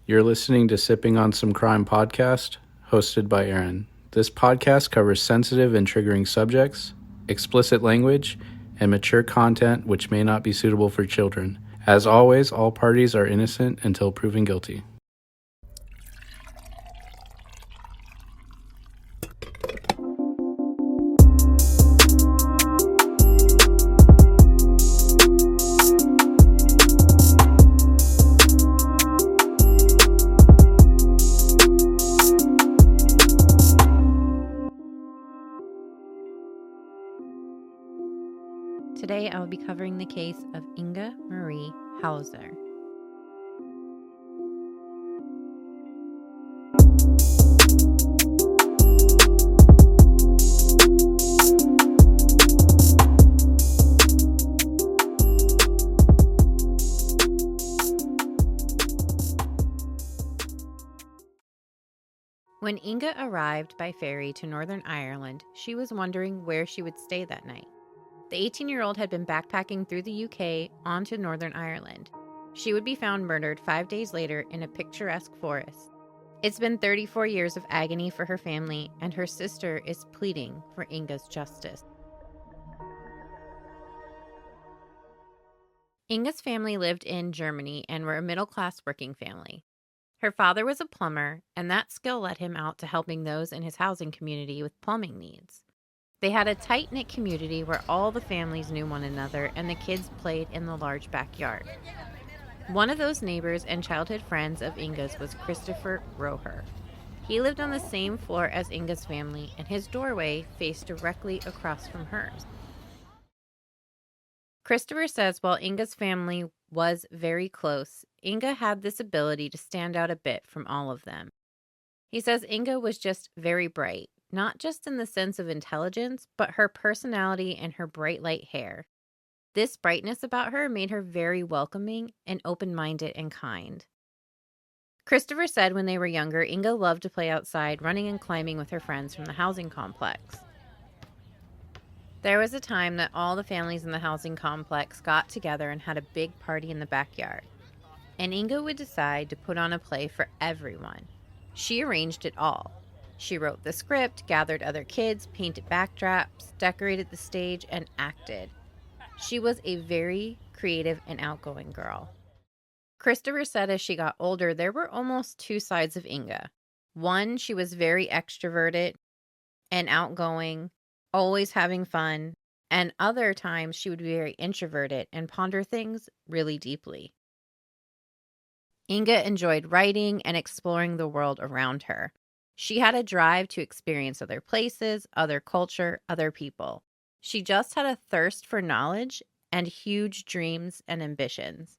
You're listening to Sipping on Some Crime podcast, hosted by Aaron. This podcast covers sensitive and triggering subjects, explicit language, and mature content which may not be suitable for children. As always, all parties are innocent until proven guilty. Today I will be covering the case of Inga Marie Hauser. When Inga arrived by ferry to Northern Ireland, she was wondering where she would stay that night. The 18-year-old had been backpacking through the UK onto Northern Ireland. She would be found murdered 5 days later in a picturesque forest. It's been 34 years of agony for her family, and her sister is pleading for Inga's justice. Inga's family lived in Germany and were a middle-class working family. Her father was a plumber, and that skill led him out to helping those in his housing community with plumbing needs. They had a tight-knit community where all the families knew one another and the kids played in the large backyard. One of those neighbors and childhood friends of Inga's was Christopher Roher. He lived on the same floor as Inga's family, and his doorway faced directly across from hers. Christopher says while Inga's family was very close, Inga had this ability to stand out a bit from all of them. He says Inga was just very bright. Not just in the sense of intelligence, but her personality and her bright light hair. This brightness about her made her very welcoming and open-minded and kind. Christopher said when they were younger, Inga loved to play outside, running and climbing with her friends from the housing complex. There was a time that all the families in the housing complex got together and had a big party in the backyard. And Inga would decide to put on a play for everyone. She arranged it all. She wrote the script, gathered other kids, painted backdrops, decorated the stage, and acted. She was a very creative and outgoing girl. Christopher said as she got older, there were almost two sides of Inga. One, she was very extroverted and outgoing, always having fun, and other times she would be very introverted and ponder things really deeply. Inga enjoyed writing and exploring the world around her. She had a drive to experience other places, other culture, other people. She just had a thirst for knowledge and huge dreams and ambitions.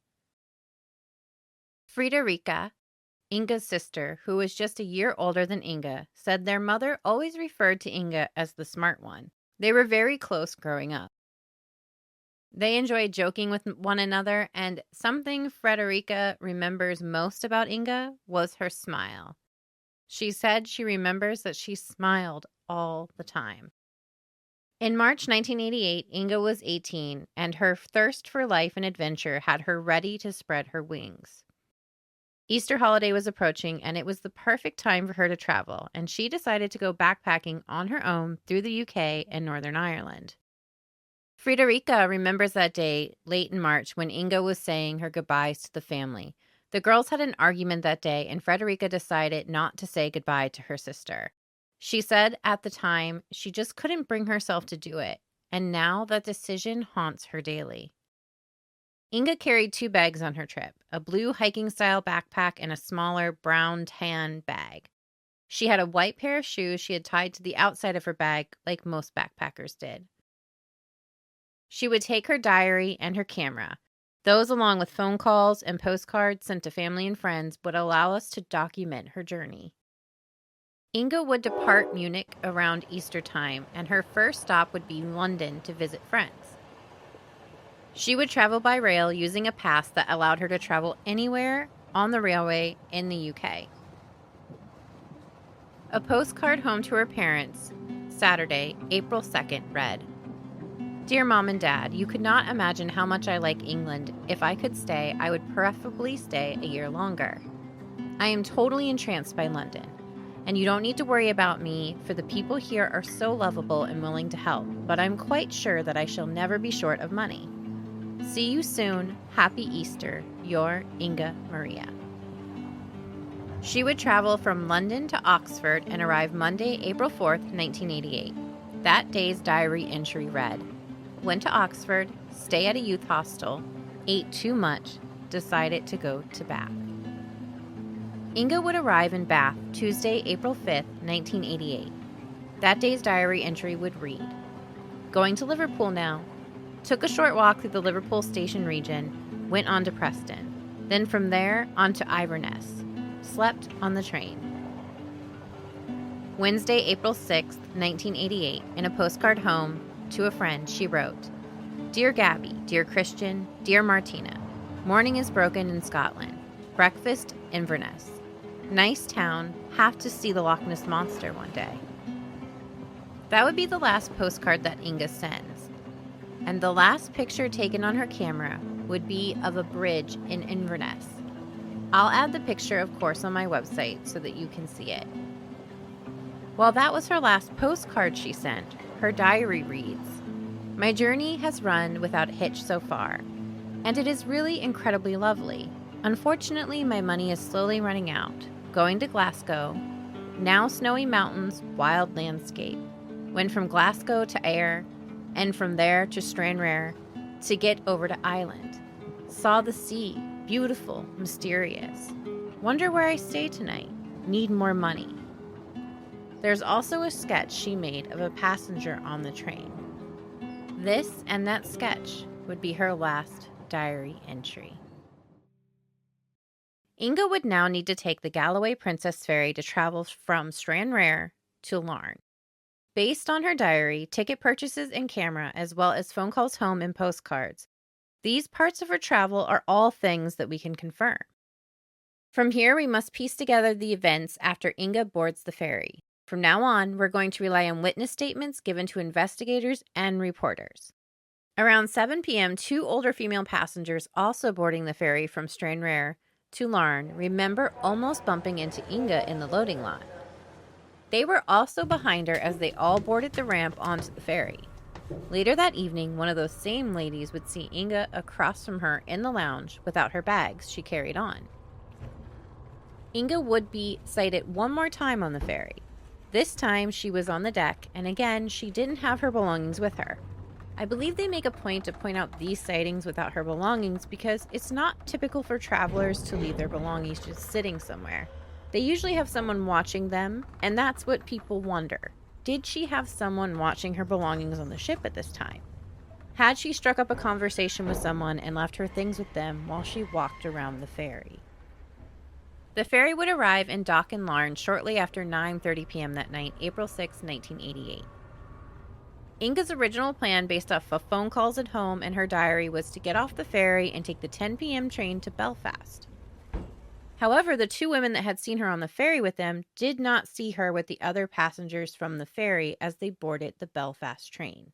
Friederike, Inga's sister, who was just a year older than Inga, said their mother always referred to Inga as the smart one. They were very close growing up. They enjoyed joking with one another, and something Friederike remembers most about Inga was her smile. She said she remembers that she smiled all the time. In March 1988, Inga was 18, and her thirst for life and adventure had her ready to spread her wings. Easter holiday was approaching, and it was the perfect time for her to travel, and she decided to go backpacking on her own through the UK and Northern Ireland. Friederike remembers that day, late in March, when Inga was saying her goodbyes to the family. The girls had an argument that day, and Friederike decided not to say goodbye to her sister. She said at the time she just couldn't bring herself to do it, and now that decision haunts her daily. Inga carried 2 bags on her trip, a blue hiking-style backpack and a smaller brown-tan bag. She had a white pair of shoes she had tied to the outside of her bag like most backpackers did. She would take her diary and her camera. Those, along with phone calls and postcards sent to family and friends, would allow us to document her journey. Inga would depart Munich around Easter time, and her first stop would be London to visit friends. She would travel by rail using a pass that allowed her to travel anywhere on the railway in the UK. A postcard home to her parents, Saturday, April 2nd, read, "Dear Mom and Dad, you could not imagine how much I like England. If I could stay, I would preferably stay a year longer. I am totally entranced by London, and you don't need to worry about me, for the people here are so lovable and willing to help, but I'm quite sure that I shall never be short of money. See you soon. Happy Easter. Your Inga Maria. She would travel from London to Oxford and arrive Monday, April 4th, 1988. That day's diary entry read, went to Oxford, stay at a youth hostel, ate too much, decided to go to Bath. Inga would arrive in Bath Tuesday, April 5th, 1988. That day's diary entry would read, going to Liverpool now. Took a short walk through the Liverpool station region, went on to Preston. Then from there on to Inverness. Slept on the train. Wednesday, April 6th, 1988, in a postcard home to a friend, she wrote, Dear Gabby, Dear Christian, Dear Martina, morning is broken in Scotland. Breakfast, Inverness. Nice town, have to see the Loch Ness Monster one day. That would be the last postcard that Inga sends. And the last picture taken on her camera would be of a bridge in Inverness. I'll add the picture, of course, on my website so that you can see it. While that was her last postcard she sent, her diary reads, My journey has run without a hitch so far, and it is really incredibly lovely. Unfortunately, my money is slowly running out. Going to Glasgow, now snowy mountains, wild landscape. Went from Glasgow to Ayr, and from there to Stranraer to get over to Ireland. Saw the sea, beautiful, mysterious. Wonder where I stay tonight. Need more money. There's also a sketch she made of a passenger on the train. This and that sketch would be her last diary entry. Inga would now need to take the Galloway Princess ferry to travel from Stranraer to Larne. Based on her diary, ticket purchases and camera, as well as phone calls home and postcards, these parts of her travel are all things that we can confirm. From here, we must piece together the events after Inga boards the ferry. From now on, we're going to rely on witness statements given to investigators and reporters. Around 7 p.m., 2 older female passengers also boarding the ferry from Stranraer to Larne remember almost bumping into Inga in the loading lot. They were also behind her as they all boarded the ramp onto the ferry. Later that evening, one of those same ladies would see Inga across from her in the lounge without her bags she carried on. Inga would be sighted one more time on the ferry. This time she was on the deck, and again she didn't have her belongings with her. I believe they make a point to point out these sightings without her belongings because it's not typical for travelers to leave their belongings just sitting somewhere. They usually have someone watching them, and that's what people wonder. Did she have someone watching her belongings on the ship at this time? Had she struck up a conversation with someone and left her things with them while she walked around the ferry? The ferry would arrive and dock in Larne shortly after 9:30 p.m. that night, April 6, 1988. Inga's original plan based off of phone calls at home and her diary was to get off the ferry and take the 10 p.m. train to Belfast. However, the 2 women that had seen her on the ferry with them did not see her with the other passengers from the ferry as they boarded the Belfast train.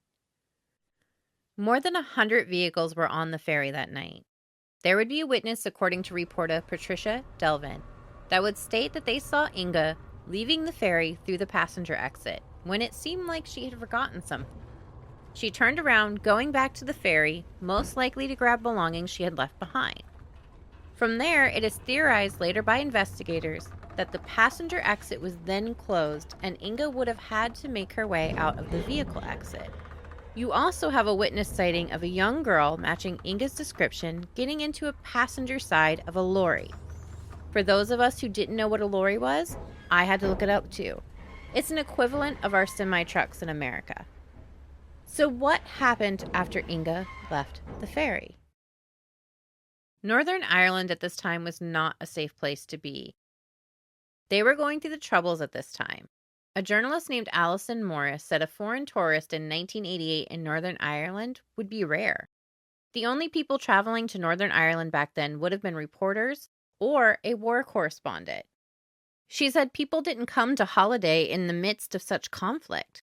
More than 100 vehicles were on the ferry that night. There would be a witness, according to reporter Patricia Delvin, that would state that they saw Inga leaving the ferry through the passenger exit when it seemed like she had forgotten something. She turned around, going back to the ferry, most likely to grab belongings she had left behind. From there, it is theorized later by investigators that the passenger exit was then closed and Inga would have had to make her way out of the vehicle exit. You also have a witness sighting of a young girl matching Inga's description getting into a passenger side of a lorry. For those of us who didn't know what a lorry was, I had to look it up too. It's an equivalent of our semi-trucks in America. So what happened after Inga left the ferry? Northern Ireland at this time was not a safe place to be. They were going through the Troubles at this time. A journalist named Alison Morris said a foreign tourist in 1988 in Northern Ireland would be rare. The only people traveling to Northern Ireland back then would have been reporters or a war correspondent. She said people didn't come to holiday in the midst of such conflict.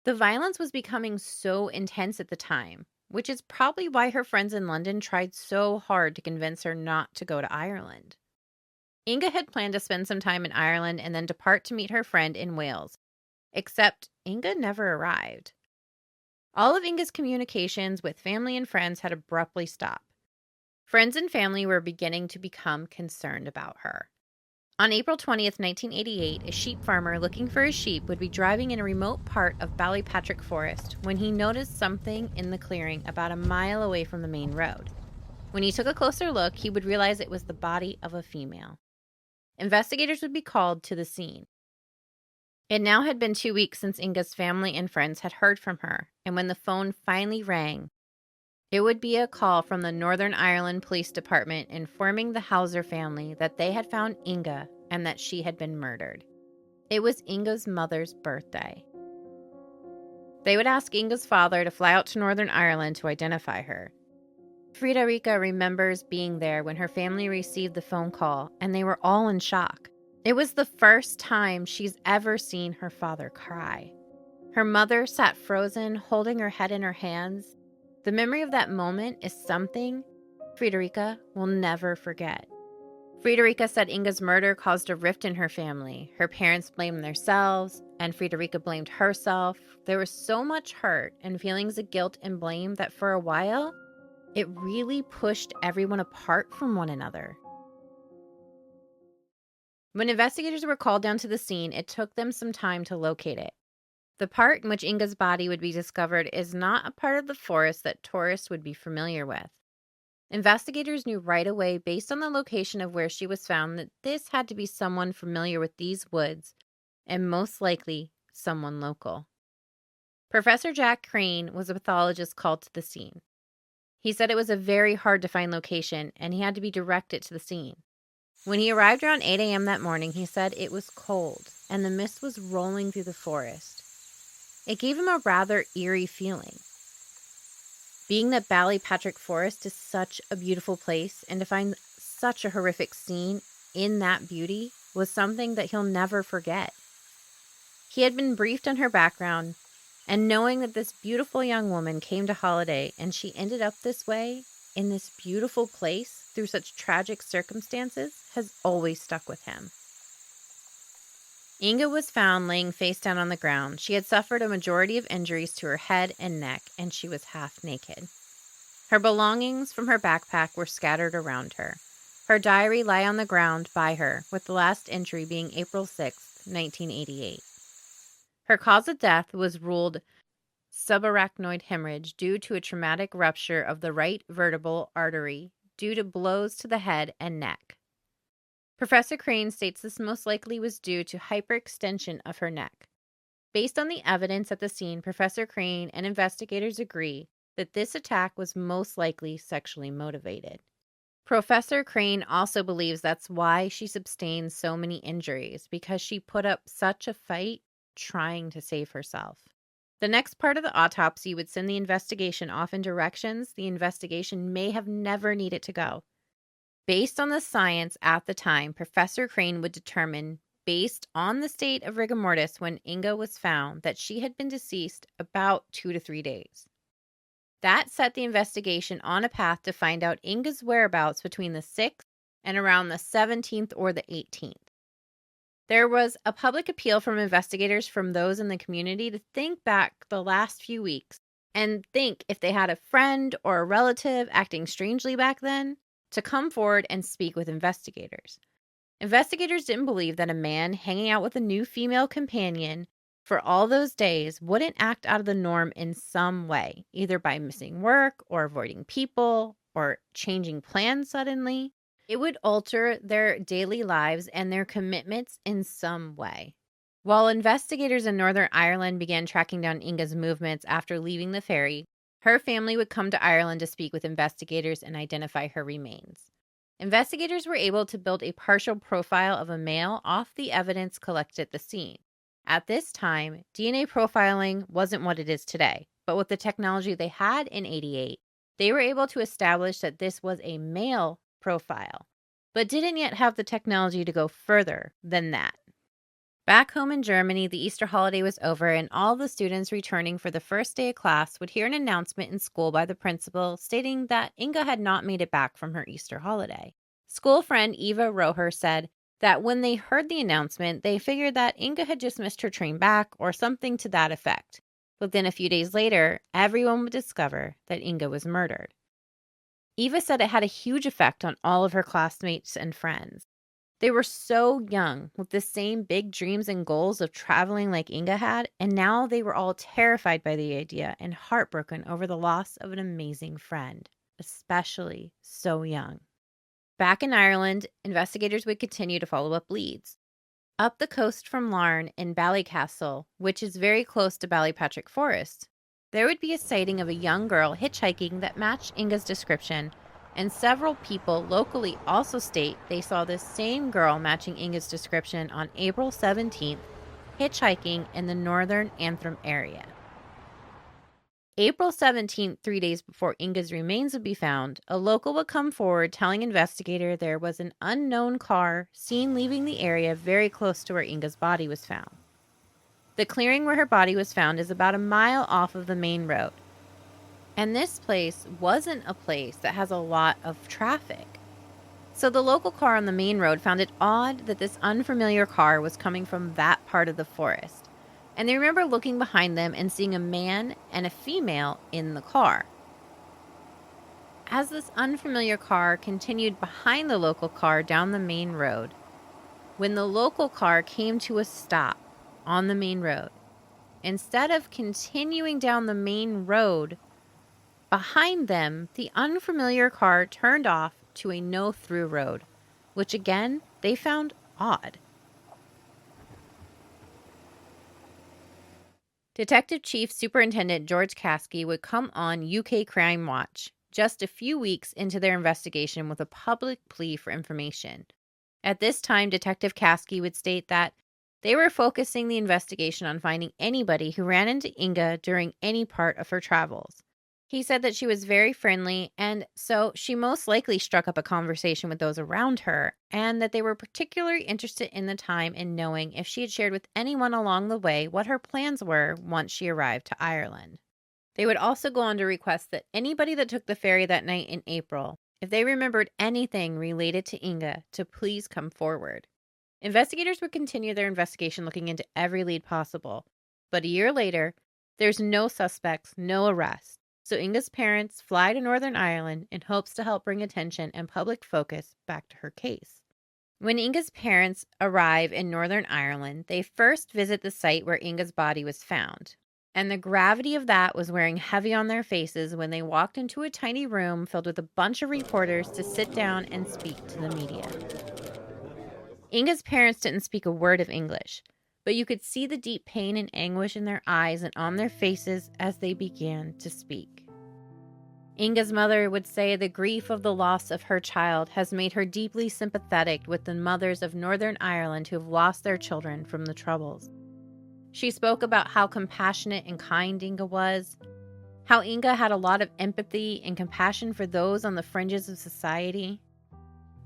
The violence was becoming so intense at the time, which is probably why her friends in London tried so hard to convince her not to go to Ireland. Inga had planned to spend some time in Ireland and then depart to meet her friend in Wales. Except Inga never arrived. All of Inga's communications with family and friends had abruptly stopped. Friends and family were beginning to become concerned about her. On April 20th, 1988, a sheep farmer looking for his sheep would be driving in a remote part of Ballypatrick Forest when he noticed something in the clearing about a mile away from the main road. When he took a closer look, he would realize it was the body of a female. Investigators would be called to the scene. It now had been 2 weeks since Inga's family and friends had heard from her, and when the phone finally rang, it would be a call from the Northern Ireland Police Department informing the Hauser family that they had found Inga and that she had been murdered. It was Inga's mother's birthday. They would ask Inga's father to fly out to Northern Ireland to identify her. Friederike remembers being there when her family received the phone call, and they were all in shock. It was the first time she's ever seen her father cry. Her mother sat frozen, holding her head in her hands. The memory of that moment is something Friederike will never forget. Friederike said Inga's murder caused a rift in her family. Her parents blamed themselves, and Friederike blamed herself. There was so much hurt and feelings of guilt and blame that for a while, it really pushed everyone apart from one another. When investigators were called down to the scene, it took them some time to locate it. The part in which Inga's body would be discovered is not a part of the forest that tourists would be familiar with. Investigators knew right away, based on the location of where she was found, that this had to be someone familiar with these woods, and most likely someone local. Professor Jack Crane was a pathologist called to the scene. He said it was a very hard to find location, and he had to be directed to the scene. When he arrived around 8 a.m. that morning, he said it was cold, and the mist was rolling through the forest. It gave him a rather eerie feeling. Being that Ballypatrick Forest is such a beautiful place, and to find such a horrific scene in that beauty was something that he'll never forget. He had been briefed on her background, and knowing that this beautiful young woman came to holiday and she ended up this way, in this beautiful place, through such tragic circumstances, has always stuck with him. Inga was found laying face down on the ground. She had suffered a majority of injuries to her head and neck, and she was half naked. Her belongings from her backpack were scattered around her. Her diary lay on the ground by her, with the last entry being April 6, 1988. Her cause of death was ruled subarachnoid hemorrhage due to a traumatic rupture of the right vertebral artery due to blows to the head and neck. Professor Crane states this most likely was due to hyperextension of her neck. Based on the evidence at the scene, Professor Crane and investigators agree that this attack was most likely sexually motivated. Professor Crane also believes that's why she sustained so many injuries, because she put up such a fight trying to save herself. The next part of the autopsy would send the investigation off in directions the investigation may have never needed to go. Based on the science at the time, Professor Crane would determine, based on the state of rigor mortis when Inga was found, that she had been deceased about 2 to 3 days. That set the investigation on a path to find out Inga's whereabouts between the 6th and around the 17th or the 18th. There was a public appeal from investigators from those in the community to think back the last few weeks and think if they had a friend or a relative acting strangely back then, to come forward and speak with investigators. Investigators didn't believe that a man hanging out with a new female companion for all those days wouldn't act out of the norm in some way, either by missing work or avoiding people or changing plans suddenly. It would alter their daily lives and their commitments in some way. While investigators in Northern Ireland began tracking down Inga's movements after leaving the ferry, her family would come to Ireland to speak with investigators and identify her remains. Investigators were able to build a partial profile of a male off the evidence collected at the scene. At this time, DNA profiling wasn't what it is today, but with the technology they had in '88, they were able to establish that this was a male profile, but didn't yet have the technology to go further than that. Back home in Germany, the Easter holiday was over, and all the students returning for the first day of class would hear an announcement in school by the principal stating that Inga had not made it back from her Easter holiday. School friend Eva Roher said that when they heard the announcement, they figured that Inga had just missed her train back or something to that effect. But then a few days later, everyone would discover that Inga was murdered. Eva said it had a huge effect on all of her classmates and friends. They were so young, with the same big dreams and goals of traveling like Inga had, and now they were all terrified by the idea and heartbroken over the loss of an amazing friend, especially so young. Back in Ireland, investigators would continue to follow up leads. Up the coast from Larne in Ballycastle, which is very close to Ballypatrick Forest, there would be a sighting of a young girl hitchhiking that matched Inga's description, and several people locally also state they saw this same girl matching Inga's description on April 17th, hitchhiking in the northern Antrim area. April 17th, 3 days before Inga's remains would be found, a local would come forward telling investigator there was an unknown car seen leaving the area very close to where Inga's body was found. The clearing where her body was found is about a mile off of the main road. And this place wasn't a place that has a lot of traffic. So the local car on the main road found it odd that this unfamiliar car was coming from that part of the forest. And they remember looking behind them and seeing a man and a female in the car. As this unfamiliar car continued behind the local car down the main road, when the local car came to a stop on the main road, instead of continuing down the main road behind them, the unfamiliar car turned off to a no-through road, which again, they found odd. Detective Chief Superintendent George Caskey would come on UK Crime Watch just a few weeks into their investigation with a public plea for information. At this time, Detective Caskey would state that they were focusing the investigation on finding anybody who ran into Inga during any part of her travels. He said that she was very friendly, and so she most likely struck up a conversation with those around her, and that they were particularly interested in the time and knowing if she had shared with anyone along the way what her plans were once she arrived to Ireland. They would also go on to request that anybody that took the ferry that night in April, if they remembered anything related to Inga, to please come forward. Investigators would continue their investigation looking into every lead possible, but a year later, there's no suspects, no arrests. So Inga's parents fly to Northern Ireland in hopes to help bring attention and public focus back to her case. When Inga's parents arrive in Northern Ireland, they first visit the site where Inga's body was found. And the gravity of that was wearing heavy on their faces when they walked into a tiny room filled with a bunch of reporters to sit down and speak to the media. Inga's parents didn't speak a word of English, but you could see the deep pain and anguish in their eyes and on their faces as they began to speak. Inga's mother would say the grief of the loss of her child has made her deeply sympathetic with the mothers of Northern Ireland who have lost their children from the Troubles. She spoke about how compassionate and kind Inga was, how Inga had a lot of empathy and compassion for those on the fringes of society.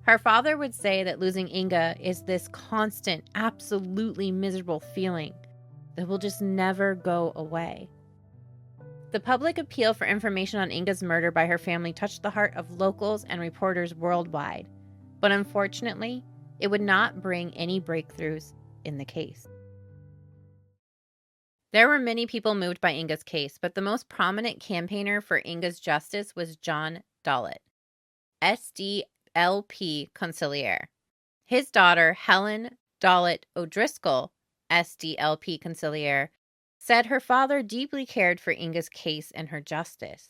Her father would say that losing Inga is this constant, absolutely miserable feeling that will just never go away. The public appeal for information on Inga's murder by her family touched the heart of locals and reporters worldwide, but unfortunately, it would not bring any breakthroughs in the case. There were many people moved by Inga's case, but the most prominent campaigner for Inga's justice was John Dollett, SDLP Conciliaire. His daughter, Helen Dollett O'Driscoll, SDLP Conciliaire, said her father deeply cared for Inga's case and her justice.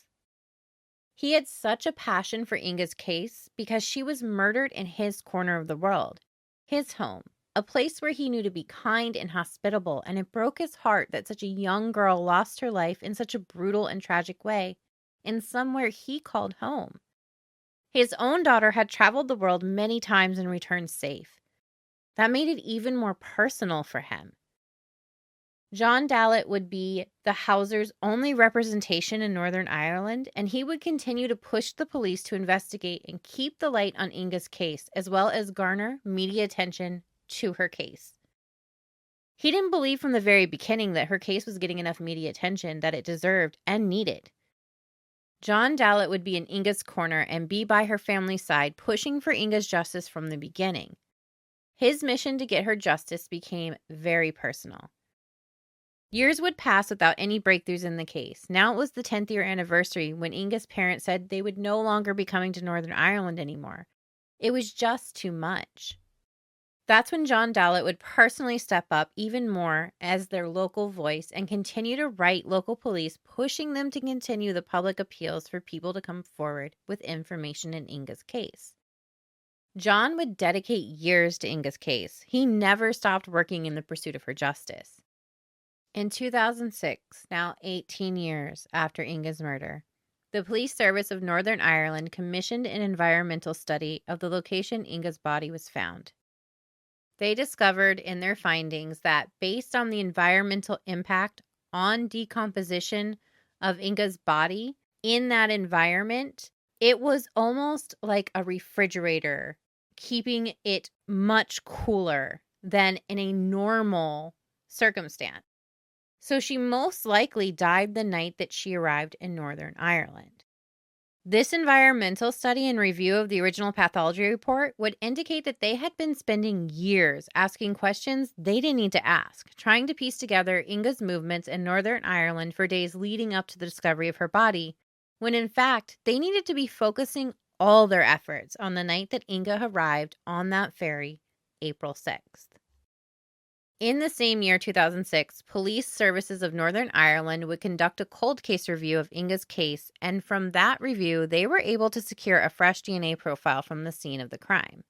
He had such a passion for Inga's case because she was murdered in his corner of the world, his home, a place where he knew to be kind and hospitable, and it broke his heart that such a young girl lost her life in such a brutal and tragic way in somewhere he called home. His own daughter had traveled the world many times and returned safe. That made it even more personal for him. John Dollett would be the Hauser's only representation in Northern Ireland, and he would continue to push the police to investigate and keep the light on Inga's case, as well as garner media attention to her case. He didn't believe from the very beginning that her case was getting enough media attention that it deserved and needed. John Dallett would be in Inga's corner and be by her family's side, pushing for Inga's justice from the beginning. His mission to get her justice became very personal. Years would pass without any breakthroughs in the case. Now it was the 10th year anniversary when Inga's parents said they would no longer be coming to Northern Ireland anymore. It was just too much. That's when John Dallett would personally step up even more as their local voice and continue to write local police, pushing them to continue the public appeals for people to come forward with information in Inga's case. John would dedicate years to Inga's case. He never stopped working in the pursuit of her justice. In 2006, now 18 years after Inga's murder, the Police Service of Northern Ireland commissioned an environmental study of the location Inga's body was found. They discovered in their findings that based on the environmental impact on decomposition of Inga's body in that environment, it was almost like a refrigerator, keeping it much cooler than in a normal circumstance. So she most likely died the night that she arrived in Northern Ireland. This environmental study and review of the original pathology report would indicate that they had been spending years asking questions they didn't need to ask, trying to piece together Inga's movements in Northern Ireland for days leading up to the discovery of her body, when in fact they needed to be focusing all their efforts on the night that Inga arrived on that ferry, April 6th. In the same year, 2006, Police Services of Northern Ireland would conduct a cold case review of Inga's case, and from that review, they were able to secure a fresh DNA profile from the scene of the crime.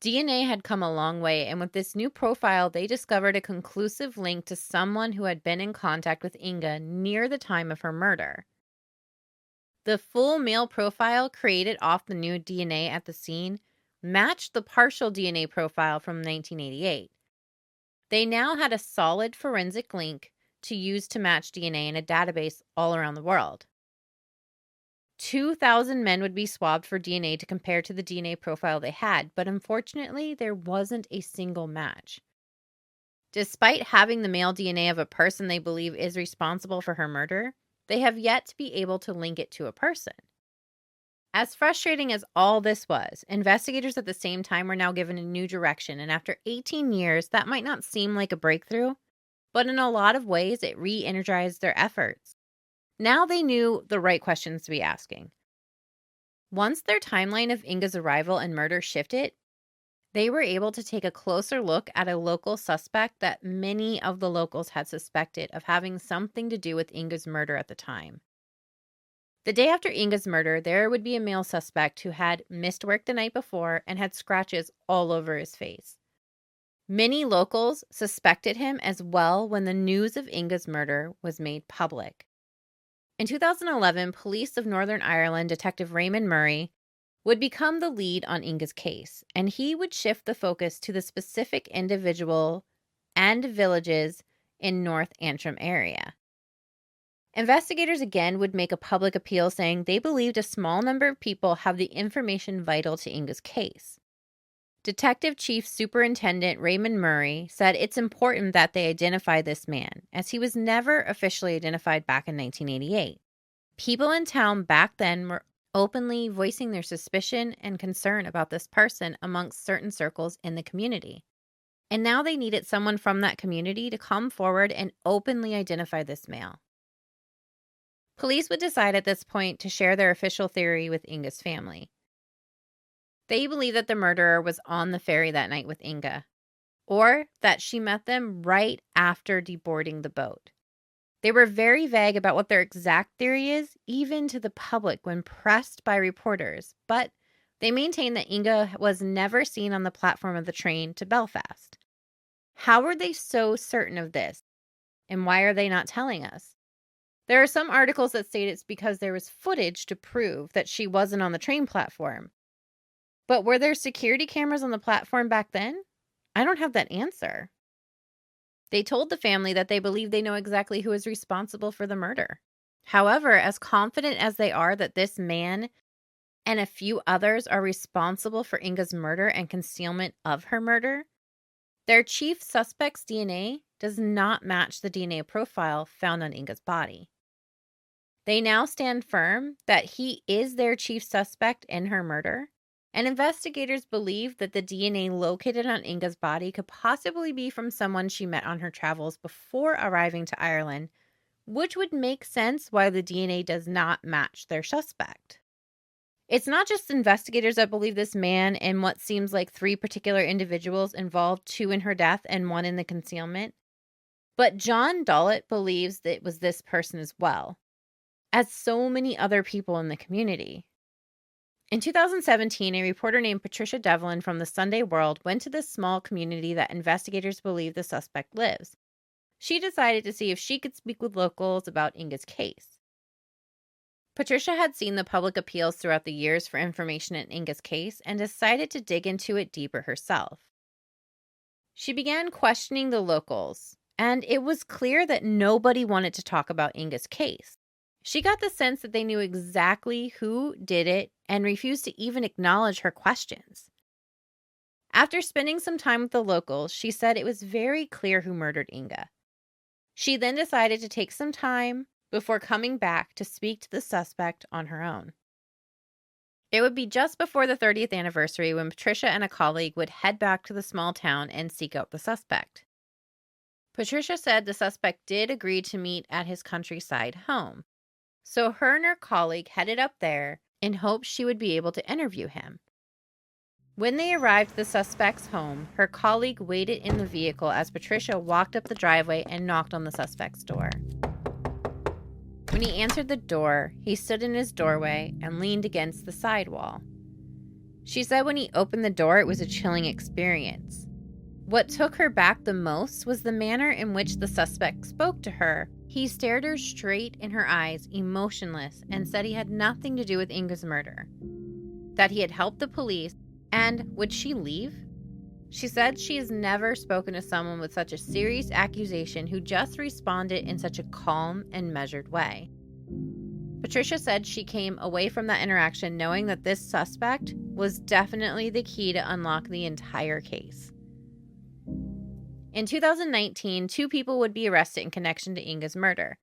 DNA had come a long way, and with this new profile, they discovered a conclusive link to someone who had been in contact with Inga near the time of her murder. The full male profile created off the new DNA at the scene matched the partial DNA profile from 1988. They now had a solid forensic link to use to match DNA in a database all around the world. 2,000 men would be swabbed for DNA to compare to the DNA profile they had, but unfortunately, there wasn't a single match. Despite having the male DNA of a person they believe is responsible for her murder, they have yet to be able to link it to a person. As frustrating as all this was, investigators at the same time were now given a new direction, and after 18 years, that might not seem like a breakthrough, but in a lot of ways, it re-energized their efforts. Now they knew the right questions to be asking. Once their timeline of Inga's arrival and murder shifted, they were able to take a closer look at a local suspect that many of the locals had suspected of having something to do with Inga's murder at the time. The day after Inga's murder, there would be a male suspect who had missed work the night before and had scratches all over his face. Many locals suspected him as well when the news of Inga's murder was made public. In 2011, police of Northern Ireland Detective Raymond Murray would become the lead on Inga's case, and he would shift the focus to the specific individual and villages in North Antrim area. Investigators again would make a public appeal saying they believed a small number of people have the information vital to Inga's case. Detective Chief Superintendent Raymond Murray said it's important that they identify this man, as he was never officially identified back in 1988. People in town back then were openly voicing their suspicion and concern about this person amongst certain circles in the community. And now they needed someone from that community to come forward and openly identify this male. Police would decide at this point to share their official theory with Inga's family. They believe that the murderer was on the ferry that night with Inga, or that she met them right after deboarding the boat. They were very vague about what their exact theory is, even to the public when pressed by reporters, but they maintain that Inga was never seen on the platform of the train to Belfast. How are they so certain of this, and why are they not telling us? There are some articles that state it's because there was footage to prove that she wasn't on the train platform. But were there security cameras on the platform back then? I don't have that answer. They told the family that they believe they know exactly who is responsible for the murder. However, as confident as they are that this man and a few others are responsible for Inga's murder and concealment of her murder, their chief suspect's DNA does not match the DNA profile found on Inga's body. They now stand firm that he is their chief suspect in her murder, and investigators believe that the DNA located on Inga's body could possibly be from someone she met on her travels before arriving to Ireland, which would make sense why the DNA does not match their suspect. It's not just investigators that believe this man and what seems like 3 particular individuals involved, 2 in her death and 1 in the concealment. But John Dollett believes that it was this person as well, as so many other people in the community. In 2017, a reporter named Patricia Devlin from the Sunday World went to this small community that investigators believe the suspect lives. She decided to see if she could speak with locals about Inga's case. Patricia had seen the public appeals throughout the years for information in Inga's case and decided to dig into it deeper herself. She began questioning the locals, and it was clear that nobody wanted to talk about Inga's case. She got the sense that they knew exactly who did it and refused to even acknowledge her questions. After spending some time with the locals, she said it was very clear who murdered Inga. She then decided to take some time before coming back to speak to the suspect on her own. It would be just before the 30th anniversary when Patricia and a colleague would head back to the small town and seek out the suspect. Patricia said the suspect did agree to meet at his countryside home, so her and her colleague headed up there in hopes she would be able to interview him. When they arrived at the suspect's home, her colleague waited in the vehicle as Patricia walked up the driveway and knocked on the suspect's door. When he answered the door, he stood in his doorway and leaned against the sidewall. She said when he opened the door, it was a chilling experience. What took her back the most was the manner in which the suspect spoke to her. He stared her straight in her eyes, emotionless, and said he had nothing to do with Inga's murder, that he had helped the police, and would she leave? She said she has never spoken to someone with such a serious accusation who just responded in such a calm and measured way. Patricia said she came away from that interaction knowing that this suspect was definitely the key to unlock the entire case. In 2019, 2 people would be arrested in connection to Inga's murder,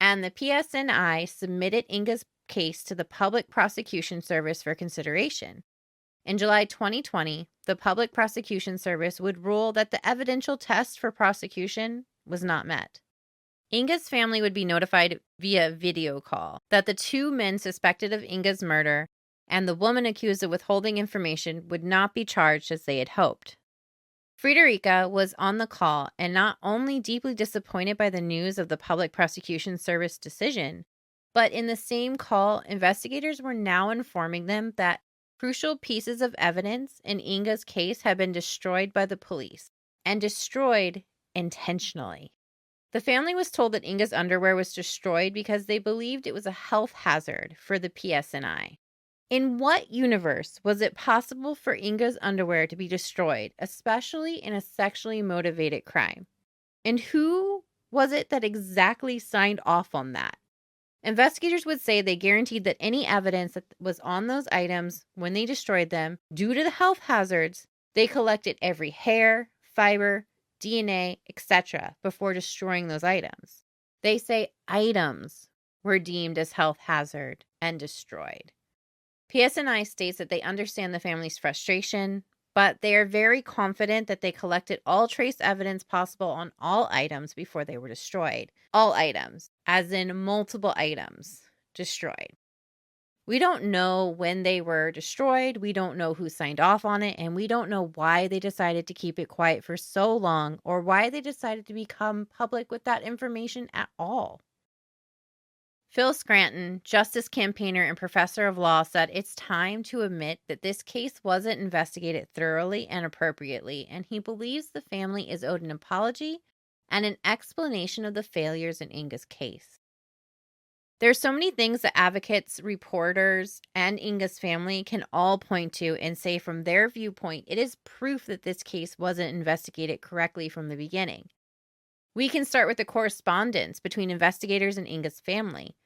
and the PSNI submitted Inga's case to the Public Prosecution Service for consideration. In July 2020, the Public Prosecution Service would rule that the evidential test for prosecution was not met. Inga's family would be notified via video call that the 2 men suspected of Inga's murder and the woman accused of withholding information would not be charged as they had hoped. Friederike was on the call and not only deeply disappointed by the news of the Public Prosecution Service decision, but in the same call, investigators were now informing them that crucial pieces of evidence in Inga's case had been destroyed by the police, and destroyed intentionally. The family was told that Inga's underwear was destroyed because they believed it was a health hazard for the PSNI. In what universe was it possible for Inga's underwear to be destroyed, especially in a sexually motivated crime? And who was it that exactly signed off on that? Investigators would say they guaranteed that any evidence that was on those items when they destroyed them, due to the health hazards, they collected every hair, fiber, DNA, etc. before destroying those items. They say items were deemed as health hazard and destroyed. PSNI states that they understand the family's frustration, but they are very confident that they collected all trace evidence possible on all items before they were destroyed. All items, as in multiple items, destroyed. We don't know when they were destroyed, we don't know who signed off on it, and we don't know why they decided to keep it quiet for so long or why they decided to become public with that information at all. Phil Scranton, justice campaigner and professor of law, said it's time to admit that this case wasn't investigated thoroughly and appropriately, and he believes the family is owed an apology and an explanation of the failures in Inga's case. There's so many things that advocates, reporters, and Inga's family can all point to and say from their viewpoint it is proof that this case wasn't investigated correctly from the beginning. We can start with the correspondence between investigators and Inga's family.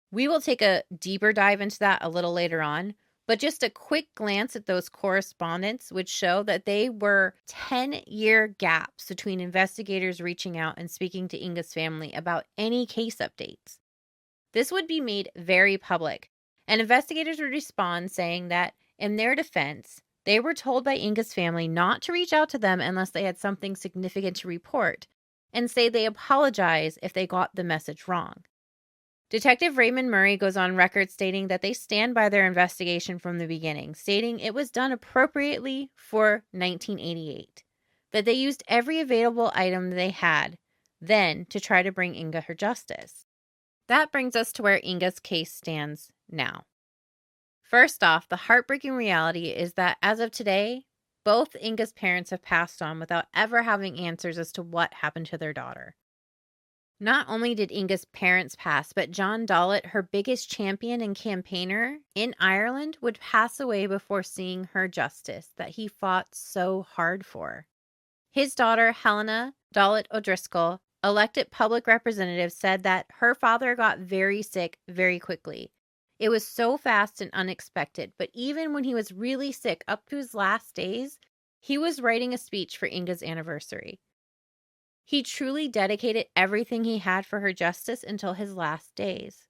We will take a deeper dive into that a little later on, but just a quick glance at those correspondence would show that they were 10-year gaps between investigators reaching out and speaking to Inga's family about any case updates. This would be made very public, and investigators would respond saying that, in their defense, they were told by Inga's family not to reach out to them unless they had something significant to report, and say they apologize if they got the message wrong. Detective Raymond Murray goes on record stating that they stand by their investigation from the beginning, stating it was done appropriately for 1988, that they used every available item they had then to try to bring Inga her justice. That brings us to where Inga's case stands now. First off, the heartbreaking reality is that as of today, both Inga's parents have passed on without ever having answers as to what happened to their daughter. Not only did Inga's parents pass, but John Dollett, her biggest champion and campaigner in Ireland, would pass away before seeing her justice that he fought so hard for. His daughter, Helena Dollett O'Driscoll, elected public representative, said that her father got very sick very quickly. It was so fast and unexpected, but even when he was really sick up to his last days, he was writing a speech for Inga's anniversary. He truly dedicated everything he had for her justice until his last days.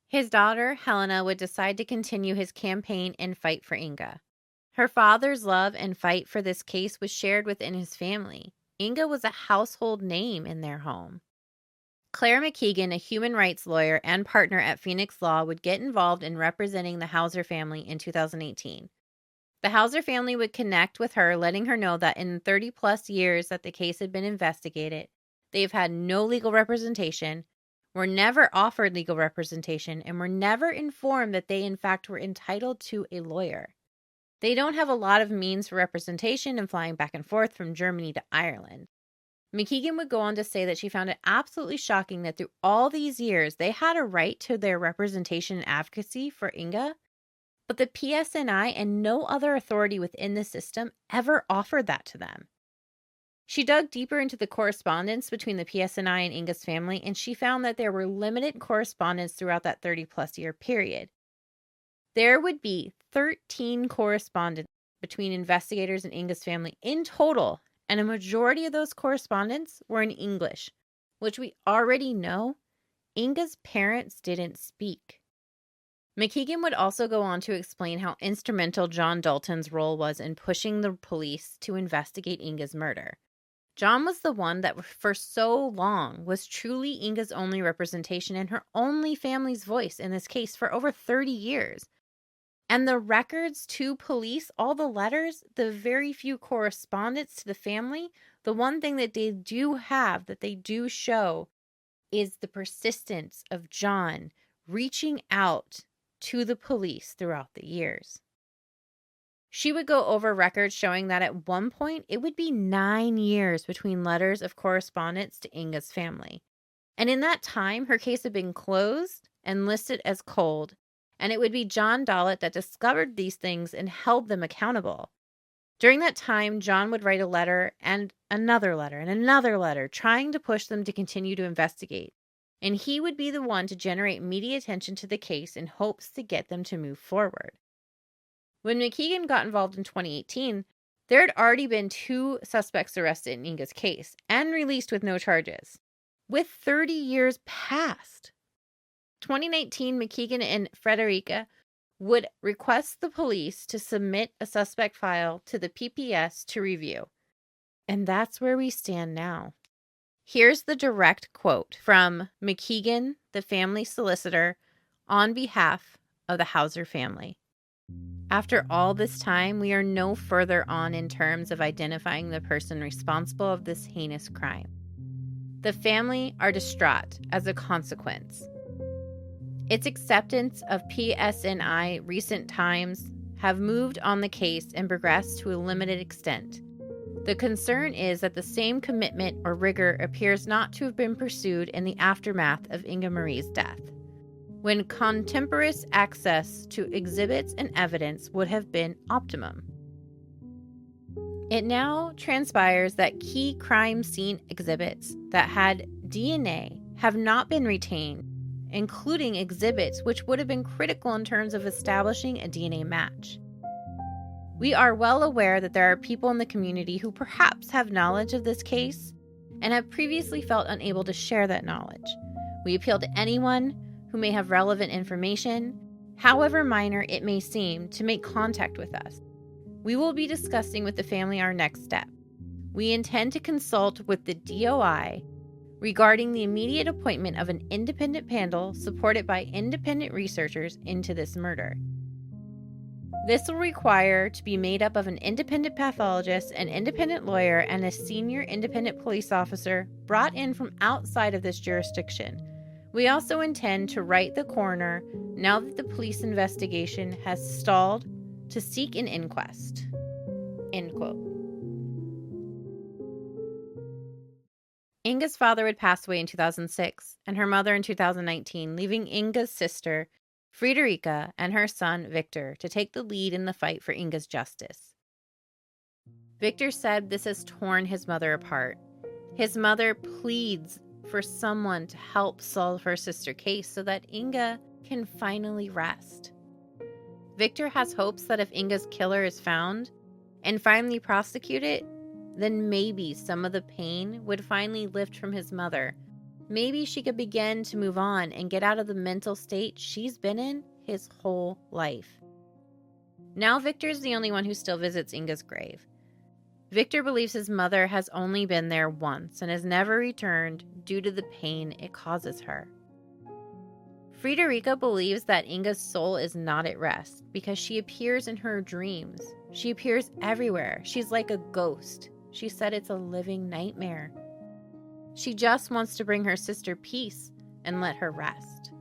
His daughter, Helena, would decide to continue his campaign and fight for Inga. Her father's love and fight for this case was shared within his family. Inga was a household name in their home. Claire McKeegan, a human rights lawyer and partner at Phoenix Law, would get involved in representing the Hauser family in 2018. The Hauser family would connect with her, letting her know that in 30-plus years that the case had been investigated, they've had no legal representation, were never offered legal representation, and were never informed that they in fact were entitled to a lawyer. They don't have a lot of means for representation and flying back and forth from Germany to Ireland. McKeegan would go on to say that she found it absolutely shocking that through all these years, they had a right to their representation and advocacy for Inga, but the PSNI and no other authority within the system ever offered that to them. She dug deeper into the correspondence between the PSNI and Inga's family, and she found that there were limited correspondence throughout that 30-plus year period. There would be 13 correspondence between investigators and Inga's family in total, and a majority of those correspondence were in English, which we already know Inga's parents didn't speak. McKeegan would also go on to explain how instrumental John Dalton's role was in pushing the police to investigate Inga's murder. John was the one that for so long was truly Inga's only representation and her only family's voice in this case for over 30 years. And the records to police, all the letters, the very few correspondence to the family, the one thing that they do have, that they do show, is the persistence of John reaching out to the police throughout the years. She would go over records showing that at one point it would be 9 years between letters of correspondence to Inga's family. And in that time, her case had been closed and listed as cold, and it would be John Dollett that discovered these things and held them accountable. During that time, John would write a letter and another letter and another letter, trying to push them to continue to investigate. And he would be the one to generate media attention to the case in hopes to get them to move forward. When McKeegan got involved in 2018, there had already been 2 suspects arrested in Inga's case and released with no charges, with 30 years past. 2019, McKeegan and Frederica would request the police to submit a suspect file to the PPS to review. And that's where we stand now. Here's the direct quote from McKeegan, the family solicitor, on behalf of the Hauser family. After all this time, we are no further on in terms of identifying the person responsible of this heinous crime. The family are distraught as a consequence. Its acceptance of PSNI recent times have moved on the case and progressed to a limited extent. The concern is that the same commitment or rigor appears not to have been pursued in the aftermath of Inga Marie's death, when contemporaneous access to exhibits and evidence would have been optimum. It now transpires that key crime scene exhibits that had DNA have not been retained, including exhibits which would have been critical in terms of establishing a DNA match. We are well aware that there are people in the community who perhaps have knowledge of this case and have previously felt unable to share that knowledge. We appeal to anyone who may have relevant information, however minor it may seem, to make contact with us. We will be discussing with the family our next step. We intend to consult with the DOI regarding the immediate appointment of an independent panel supported by independent researchers into this murder. This will require to be made up of an independent pathologist, an independent lawyer, and a senior independent police officer brought in from outside of this jurisdiction. We also intend to write the coroner, now that the police investigation has stalled, to seek an inquest. End quote. Inga's father would pass away in 2006 and her mother in 2019, leaving Inga's sister, Friederike, and her son, Victor, to take the lead in the fight for Inga's justice. Victor said this has torn his mother apart. His mother pleads for someone to help solve her sister's case so that Inga can finally rest. Victor has hopes that if Inga's killer is found and finally prosecuted, then maybe some of the pain would finally lift from his mother. Maybe she could begin to move on and get out of the mental state she's been in his whole life. Now Victor's the only one who still visits Inga's grave. Victor believes his mother has only been there once and has never returned due to the pain it causes her. Friederike believes that Inga's soul is not at rest because she appears in her dreams. She appears everywhere. She's like a ghost. She said it's a living nightmare. She just wants to bring her sister peace and let her rest.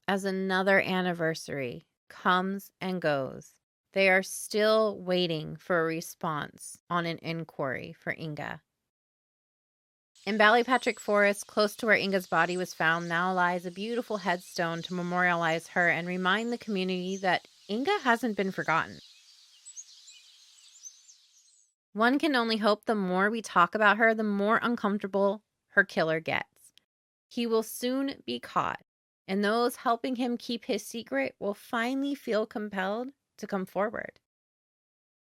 As another anniversary comes and goes, they are still waiting for a response on an inquiry for Inga. In Ballypatrick Forest, close to where Inga's body was found, now lies a beautiful headstone to memorialize her and remind the community that Inga hasn't been forgotten. One can only hope the more we talk about her, the more uncomfortable her killer gets. He will soon be caught, and those helping him keep his secret will finally feel compelled to come forward.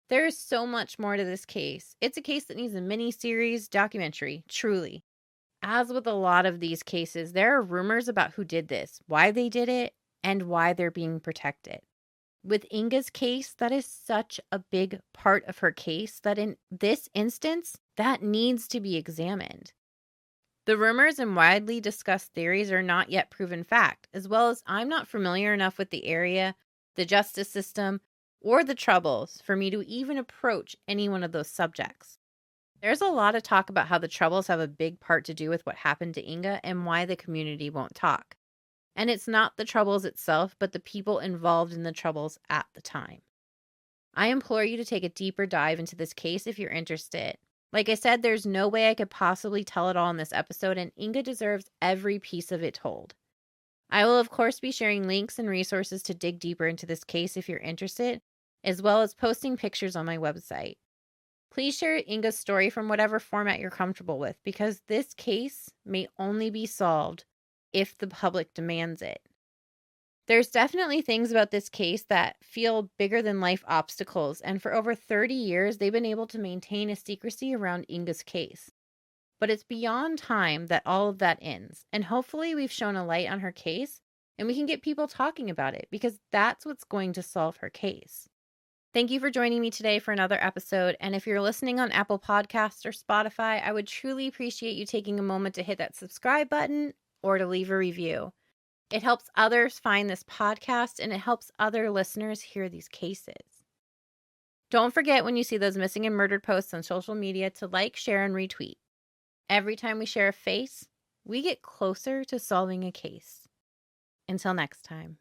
There is so much more to this case. It's a case that needs a mini-series documentary, truly. As with a lot of these cases, there are rumors about who did this, why they did it, and why they're being protected. With Inga's case, that is such a big part of her case that in this instance, that needs to be examined. The rumors and widely discussed theories are not yet proven fact, as well as I'm not familiar enough with the area, the justice system, or the Troubles for me to even approach any one of those subjects. There's a lot of talk about how the Troubles have a big part to do with what happened to Inga and why the community won't talk. And it's not the Troubles itself, but the people involved in the Troubles at the time. I implore you to take a deeper dive into this case if you're interested. Like I said, there's no way I could possibly tell it all in this episode, and Inga deserves every piece of it told. I will, of course, be sharing links and resources to dig deeper into this case if you're interested, as well as posting pictures on my website. Please share Inga's story from whatever format you're comfortable with, because this case may only be solved if the public demands it. There's definitely things about this case that feel bigger than life obstacles, and for over 30 years, they've been able to maintain a secrecy around Inga's case. But it's beyond time that all of that ends, and hopefully we've shown a light on her case, and we can get people talking about it, because that's what's going to solve her case. Thank you for joining me today for another episode, and if you're listening on Apple Podcasts or Spotify, I would truly appreciate you taking a moment to hit that subscribe button or to leave a review. It helps others find this podcast, and it helps other listeners hear these cases. Don't forget when you see those missing and murdered posts on social media to like, share, and retweet. Every time we share a face, we get closer to solving a case. Until next time.